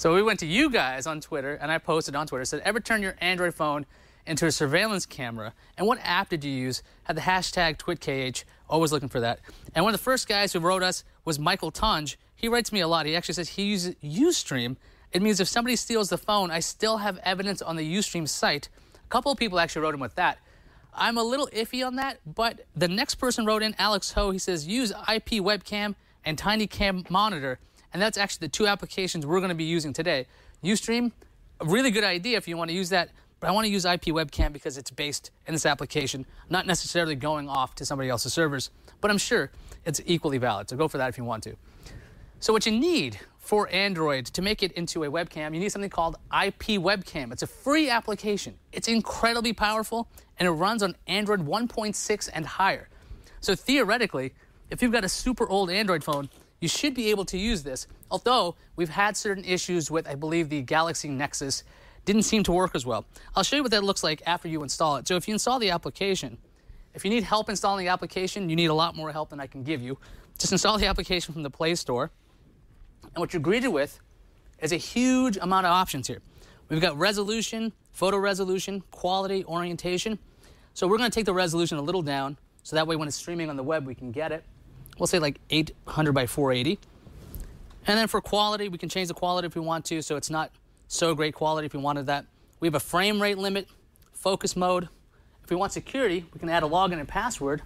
So we went to you guys on Twitter, and I posted on Twitter, said, ever turn your Android phone into a surveillance camera? And what app did you use? Had the hashtag TwitKH, always looking for that. And one of the first guys who wrote us was Michael Tunge. He writes me a lot. He actually says he uses Ustream. It means if somebody steals the phone, I still have evidence on the Ustream site. A couple of people actually wrote him with that. I'm a little iffy on that, but the next person wrote in, Alex Ho, he says, use IP webcam and TinyCam monitor. And that's actually the two applications we're going to be using today. Ustream, a really good idea if you want to use that, but I want to use IP webcam because it's based in this application, not necessarily going off to somebody else's servers, but I'm sure it's equally valid, so go for that if you want to. So what you need for Android to make it into a webcam, you need something called IP webcam. It's a free application. It's incredibly powerful, and it runs on Android 1.6 and higher. So theoretically, if you've got a super old Android phone, you should be able to use this, although we've had certain issues with, I believe, the Galaxy Nexus. Didn't seem to work as well. I'll show you what that looks like after you install it. So if you install the application, if you need help installing the application, you need a lot more help than I can give you. Just install the application from the Play Store. And what you're greeted with is a huge amount of options here. We've got resolution, photo resolution, quality, orientation. So we're going to take the resolution a little down, so that way when it's streaming on the web, we can get it. We'll say like 800 by 480. And then for quality, we can change the quality if we want to, so it's not so great quality if we wanted that. We have a frame rate limit, focus mode. If we want security, we can add a login and password.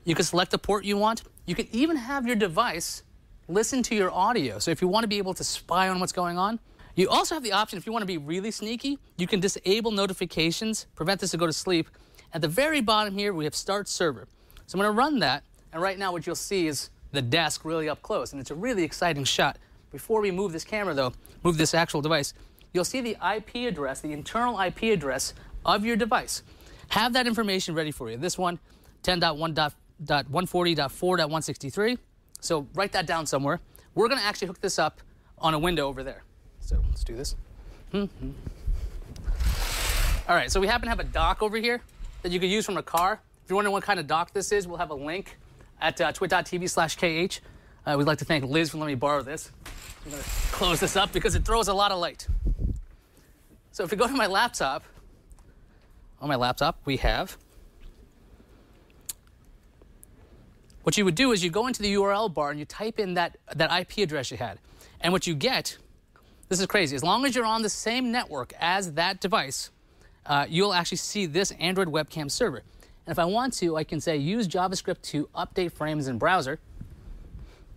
You can select the port you want. You can even have your device listen to your audio. So if you want to be able to spy on what's going on, you also have the option, if you want to be really sneaky, you can disable notifications, prevent this to go to sleep. At the very bottom here, we have Start Server. So I'm going to run that, and right now what you'll see is the desk really up close, and it's a really exciting shot. Before we move this camera, though, move this actual device, you'll see the IP address, the internal IP address of your device. Have that information ready for you. This one, 10.1.140.4.163. So write that down somewhere. We're going to actually hook this up on a window over there. So let's do this. All right, so we happen to have a dock over here that you could use from a car. If you're wondering what kind of dock this is, we'll have a link at twit.tv/KH. We'd like to thank Liz for letting me borrow this. I'm going to close this up because it throws a lot of light. So if we go to my laptop, on my laptop we have, what you would do is you go into the URL bar and you type in that IP address you had. And what you get, this is crazy, as long as you're on the same network as that device, you'll actually see this Android webcam server. And if I want to, I can say use JavaScript to update frames in browser.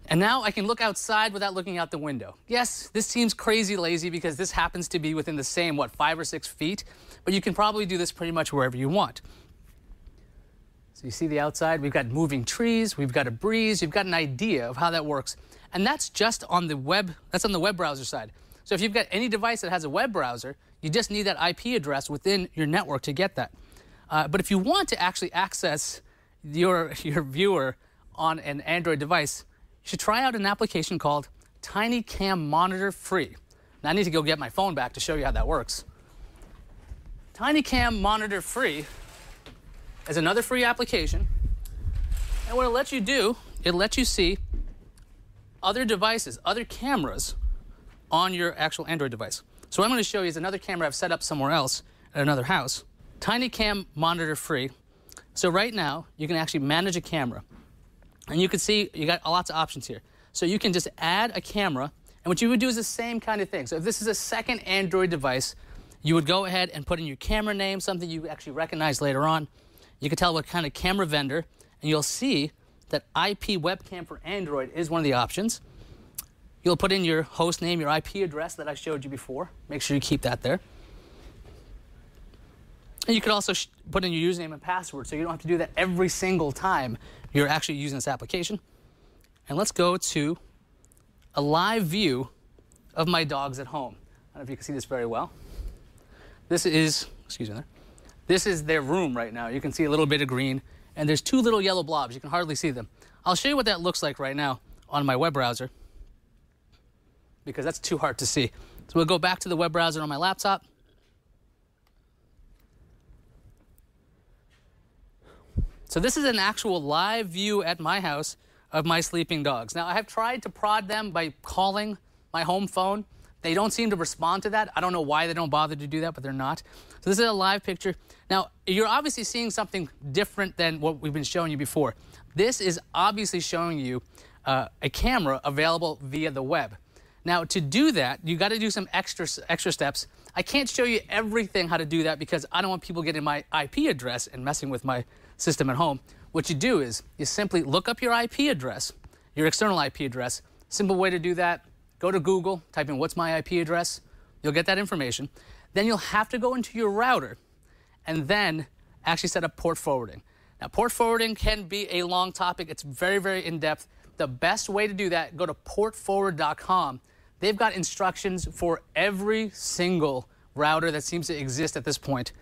And now I can look outside without looking out the window. Yes, this seems crazy lazy because this happens to be within the same, 5 or 6 feet, but you can probably do this pretty much wherever you want. So you see the outside, we've got moving trees, we've got a breeze, you've got an idea of how that works. And that's just on the web, that's on the web browser side. So if you've got any device that has a web browser, you just need that IP address within your network to get that. But if you want to actually access your viewer on an Android device, you should try out an application called TinyCam Monitor Free. Now I need to go get my phone back to show you how that works. TinyCam Monitor Free is another free application. And what it lets you do, it lets you see other devices, other cameras on your actual Android device. So what I'm going to show you is another camera I've set up somewhere else at another house. TinyCam Monitor Free. So right now, you can actually manage a camera. And you can see you got lots of options here. So you can just add a camera, and what you would do is the same kind of thing. So if this is a second Android device, you would go ahead and put in your camera name, something you actually recognize later on. You can tell what kind of camera vendor, and you'll see that IP webcam for Android is one of the options. You'll put in your host name, your IP address that I showed you before. Make sure you keep that there. And you could also put in your username and password, so you don't have to do that every single time you're actually using this application. And let's go to a live view of my dogs at home. I don't know if you can see this very well. This is, excuse me there. This is their room right now. You can see a little bit of green, and there's 2 little yellow blobs. You can hardly see them. I'll show you what that looks like right now on my web browser, because that's too hard to see. So we'll go back to the web browser on my laptop. So this is an actual live view at my house of my sleeping dogs. Now, I have tried to prod them by calling my home phone. They don't seem to respond to that. I don't know why they don't bother to do that, but they're not. So this is a live picture. Now, you're obviously seeing something different than what we've been showing you before. This is obviously showing you a camera available via the web. Now, to do that, you got to do some extra steps. I can't show you everything how to do that because I don't want people getting my IP address and messing with my system at home. What you do is you simply look up your IP address, your external IP address. Simple way to do that. Go to Google, type in what's my IP address. You'll get that information. Then you'll have to go into your router and then actually set up port forwarding. Now, port forwarding can be a long topic. It's very, very in-depth. The best way to do that, go to portforward.com. They've got instructions for every single router that seems to exist at this point.